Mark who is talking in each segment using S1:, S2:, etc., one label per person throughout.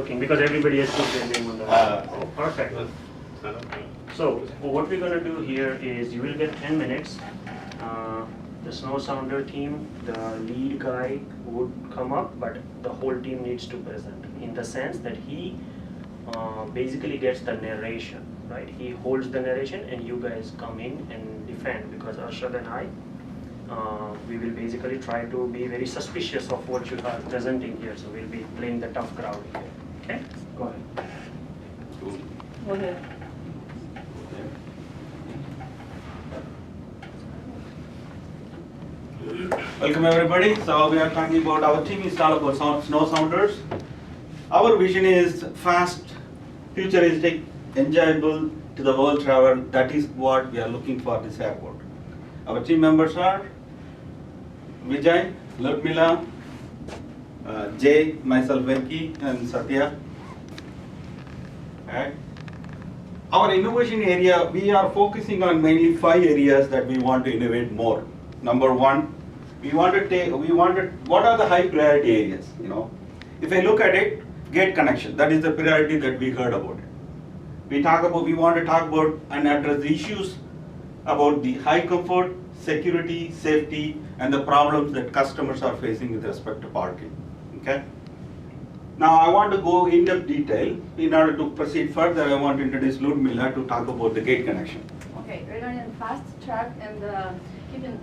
S1: looking because everybody has put their name on the oh, perfect. So what we're going to do here is you will get 10 minutes. The snow sounder team, the lead guy would come up, but the whole team needs to present in the sense that he basically gets the narration, right? He holds the narration and you guys come in and defend, because Arshad and I, we will basically try to be very suspicious of what you are presenting here. So we'll be playing the tough crowd here. Okay? Go ahead.
S2: Go ahead.
S3: Welcome everybody. So we are talking about our team is all about snow sounders. Our vision is fast, futuristic, enjoyable to the world travel. That is what we are looking for this airport. Our team members are Vijay, Ludmila, Jay, myself Venki, and Satya. Right. Our innovation area, we are focusing on mainly 5 areas that we want to innovate more. Number 1, what are the high priority areas? You know, if I look at it, gate connection, that is the priority that we heard about. We want to talk about and address the issues about the high comfort, security, safety, and the problems that customers are facing with respect to parking. Okay. Now I want to go in depth detail. In order to proceed further, I want to introduce Ludmila to talk about the gate connection.
S2: Okay, regarding fast track and keeping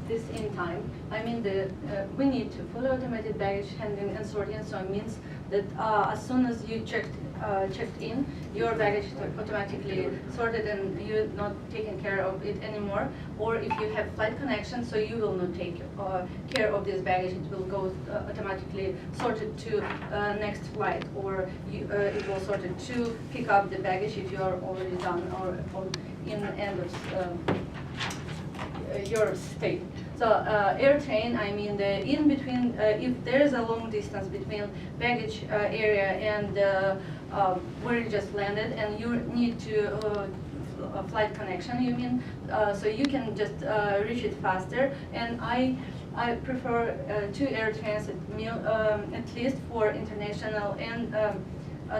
S2: this in time, I mean we need to fully automated baggage handling and sorting. So it means that as soon as you checked in, your baggage is automatically sorted and you're not taking care of it anymore. Or if you have flight connection, so you will not take care of this baggage, it will go automatically sorted to next flight, or it will sorted to pick up the baggage if you are already done or in the end of your stay. So airtrain, I mean the in between, if there is a long distance between baggage area and where you just landed, and you need to a flight connection, you mean, so you can just reach it faster. And I prefer 2 airtrains at least for international and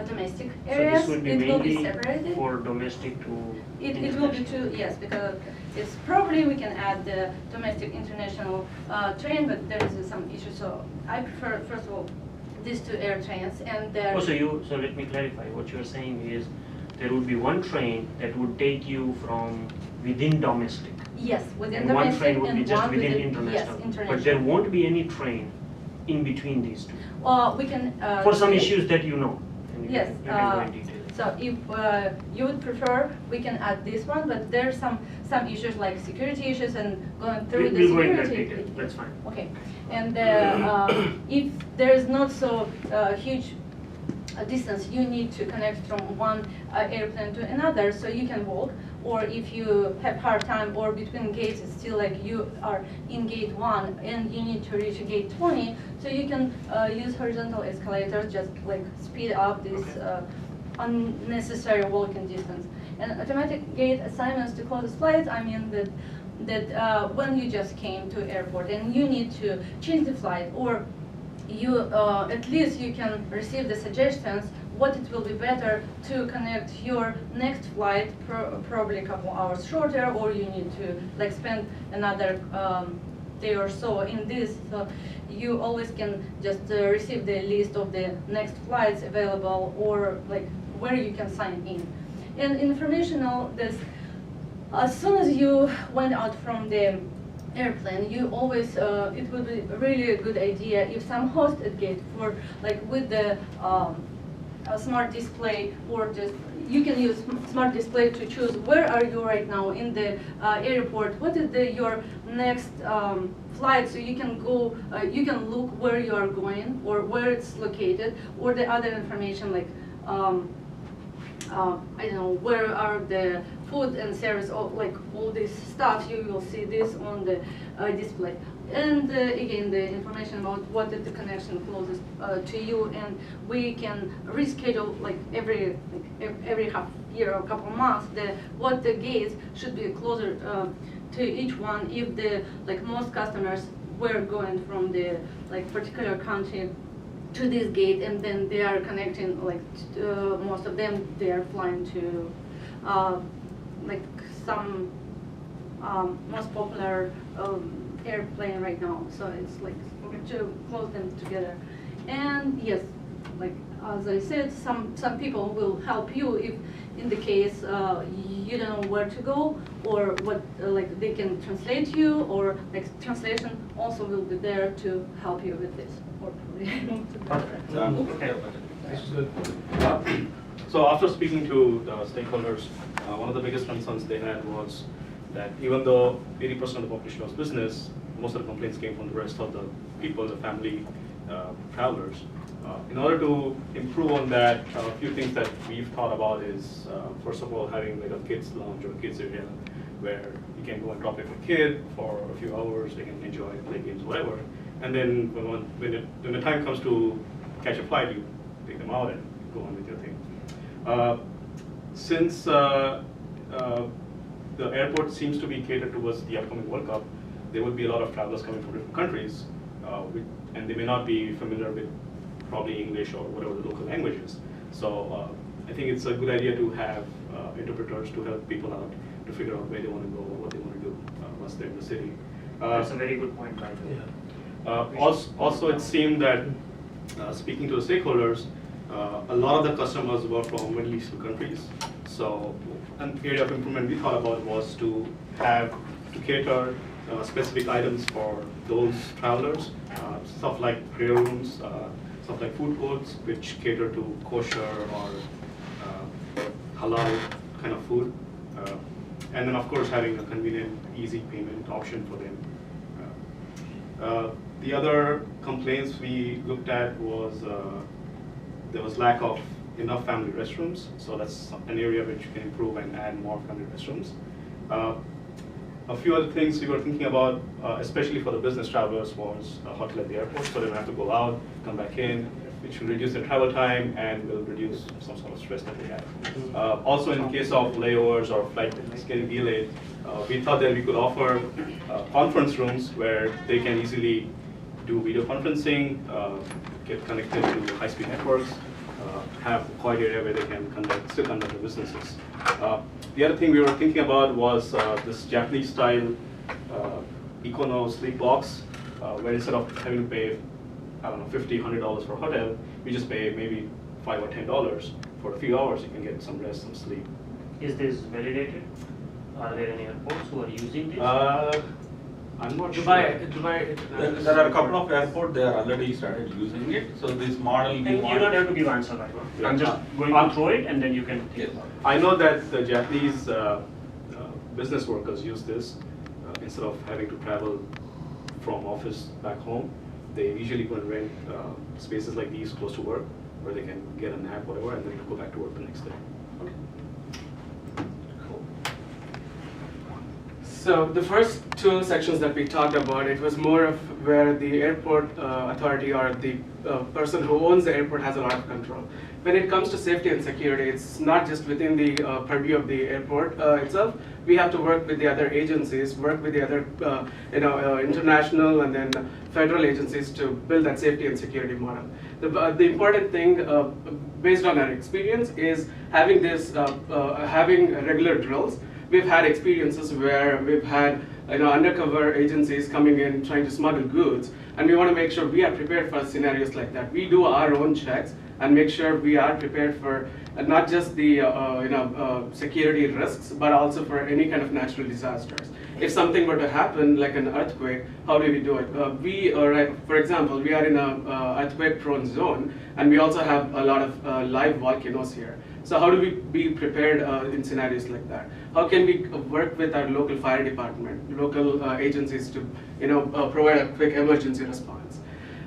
S2: domestic areas.
S1: So this would be
S2: it will be
S1: mainly
S2: separated
S1: for domestic to
S2: it will be 2, yes, because it's probably we can add the domestic international train, but there is some issue. So I prefer, first of all, these 2 air trains, and
S1: so let me clarify. What you're saying is there would be one train that would take you from within domestic.
S2: Yes, within
S1: and
S2: domestic,
S1: one train would
S2: and
S1: be just
S2: one
S1: within
S2: international. Yes,
S1: international. But there won't be any train in between these 2.
S2: We can
S1: for some issues that you know. And
S2: yes.
S1: You can go in detail.
S2: So if you would prefer, we can add this one, but there are some issues like security issues and going through the
S1: security. We'll go into
S2: security.
S1: that detail. That's fine.
S2: Okay, and if there is not so huge distance, you need to connect from one airplane to another, so you can walk. Or if you have hard time, or between gates, it's still like you are in gate 1 and you need to reach gate 20, so you can use horizontal escalators, just like speed up this unnecessary walking distance. And automatic gate assignments to closest flights, I mean that when you just came to airport and you need to change the flight, or you at least you can receive the suggestions what it will be better to connect your next flight, probably a couple hours shorter, or you need to like spend another day or so in this. So you always can just receive the list of the next flights available, or like where you can sign in. And informational, this as soon as you went out from the airplane, you always it would be really a good idea if some host at gate for like with the smart display, or just you can use smart display to choose where are you right now in the airport, what is your next flight, so you can go, you can look where you are going or where it's located, or the other information like I don't know, where are the food and service, or like all this stuff, you will see this on the display. And again, the information about what is the connection closest to you, and we can reschedule like every half year or couple months what the gates should be closer to each one, if the like most customers were going from the like particular country to this gate, and then they are connecting, like most of them, they are flying to like some most popular airplane right now. So it's like to close them together. And yes, like as I said, some people will help you if in the case you don't know where to go, or what like they can translate you, or like translation also will be there to help you with this.
S1: Perfect. Okay.
S4: This is good. So after speaking to the stakeholders, one of the biggest concerns they had was that even though 80% of the population was business, most of the complaints came from the rest of the people, the family travelers. In order to improve on that, a few things that we've thought about is, first of all, having like a kids lounge or kids area where you can go and drop your kid for a few hours, they can enjoy, play games, whatever. And then when the time comes to catch a flight, you take them out and go on with your thing. Since the airport seems to be catered towards the upcoming World Cup, there would be a lot of travelers coming from different countries, and they may not be familiar with probably English or whatever the local language is. So I think it's a good idea to have interpreters to help people out to figure out where they want to go, what they want to do once they're in the city.
S1: That's a very good point, by the way.
S4: Also, it seemed that speaking to the stakeholders, a lot of the customers were from Middle Eastern countries. So an area of improvement we thought about was to cater specific items for those travelers, stuff like prayer rooms, stuff like food courts, which cater to kosher or halal kind of food. And then, of course, having a convenient, easy payment option for them. The other complaints we looked at was there was lack of enough family restrooms. So that's an area which you can improve and add more family restrooms. A few other things we were thinking about, especially for the business travelers, was a hotel at the airport, so they don't have to go out, come back in, which will reduce their travel time and will reduce some sort of stress that they have. Also, in case of layovers or flight getting delayed, we thought that we could offer conference rooms where they can easily do video conferencing, get connected to high-speed networks, have a quiet area where they can still conduct their businesses. The other thing we were thinking about was this Japanese-style Econo sleep box, where instead of having to pay, I don't know, $50, $100 for a hotel, we just pay maybe $5 or $10 for a few hours. You can get some rest, some sleep.
S1: Is this validated? Are there any airports who are using this?
S4: I'm not
S5: Dubai
S3: There are a couple of airports, they are already started using it. So this model,
S1: And you don't have to give answer right now. I'm just going through it and then you can think about it.
S4: I know that the Japanese business workers use this instead of having to travel from office back home. They usually go and rent spaces like these close to work where they can get a nap, whatever, and then go back to work the next day.
S5: Okay. Cool. So the first two sections that we talked about, it was more of where the airport authority or the person who owns the airport has a lot of control. When it comes to safety and security, it's not just within the purview of the airport itself. We have to work with the other agencies, work with the other international and then federal agencies to build that safety and security model. The important thing, based on our experience, is having having regular drills. We've had experiences where we've had undercover agencies coming in trying to smuggle goods, and we want to make sure we are prepared for scenarios like that. We do our own checks and make sure we are prepared for not just the security risks, but also for any kind of natural disasters. If something were to happen, like an earthquake, how do we do it? For example, we are in an earthquake-prone zone, and we also have a lot of live volcanoes here. So how do we be prepared in scenarios like that? How can we work with our local fire department, local agencies to provide a quick emergency response?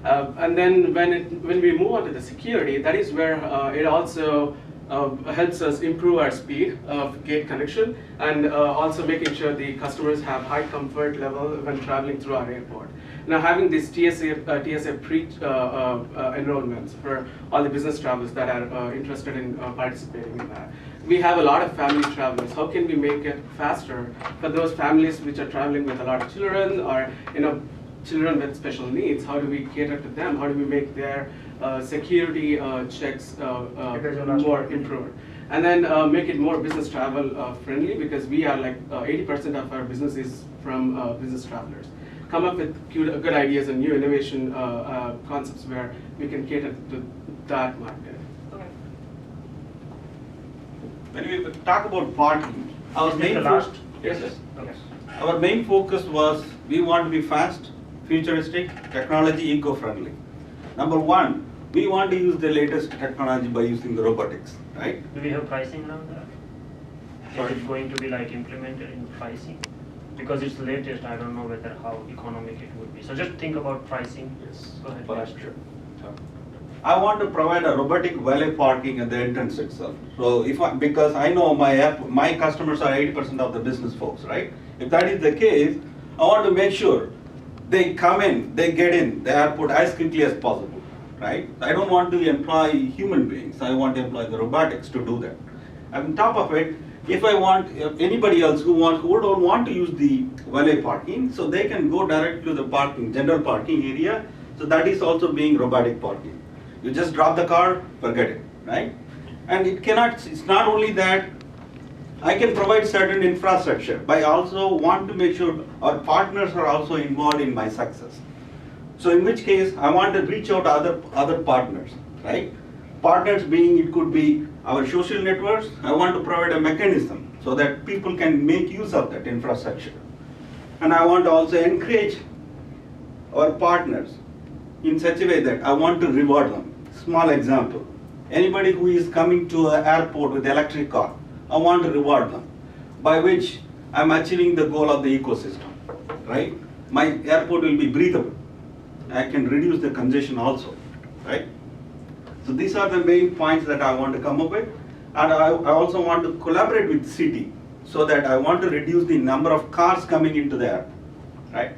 S5: And then when we move on to the security, that is where it also helps us improve our speed of gate connection, and also making sure the customers have high comfort level when traveling through our airport. Now, having these TSA pre-enrollments for all the business travelers that are interested in participating in that. We have a lot of family travelers. How can we make it faster for those families which are traveling with a lot of children, or children with special needs? How do we cater to them? How do we make their security checks
S1: Because your last
S5: more
S1: one.
S5: improved. And then make it more business travel friendly, because we are like 80% of our business is from business travelers. Come up with good ideas and new innovation concepts where we can cater to that market.
S2: Okay.
S3: When we talk about parking, our
S1: Is this
S3: main
S1: the last?
S3: Yes.
S1: Okay.
S3: Our main focus was we want to be fast, futuristic, technology eco-friendly. Number one, we want to use the latest technology by using the robotics, right?
S1: Do we have pricing around that?
S3: Sorry?
S1: Is it going to be like implemented in pricing? Because it's latest, I don't know whether how economic it would be. So just think about pricing.
S4: Yes.
S1: Go ahead.
S3: That's true. I want to provide a robotic valet parking at the entrance itself. So because I know my customers are 80% of the business folks, right? If that is the case, I want to make sure they come in, they get in the airport as quickly as possible, right? I don't want to employ human beings. I want to employ the robotics to do that. On top of it, if I want anybody else who don't want to use the valet parking, so they can go direct to the general parking area. So that is also being robotic parking. You just drop the car, forget it, right? And it's not only that, I can provide certain infrastructure, but I also want to make sure our partners are also involved in my success. So in which case, I want to reach out to other partners, right? Partners being, it could be our social networks. I want to provide a mechanism so that people can make use of that infrastructure. And I want to also encourage our partners in such a way that I want to reward them. Small example, anybody who is coming to an airport with electric car, I want to reward them, by which I'm achieving the goal of the ecosystem, right? My airport will be breathable. I can reduce the congestion also, right? So these are the main points that I want to come up with. And I also want to collaborate with city so that I want to reduce the number of cars coming into the airport, right?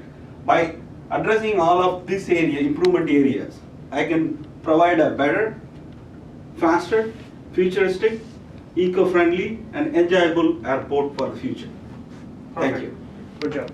S3: By addressing all of this improvement areas, I can provide a better, faster, futuristic, eco-friendly and enjoyable airport for the future. Thank
S1: Perfect.
S3: you.
S1: Good job.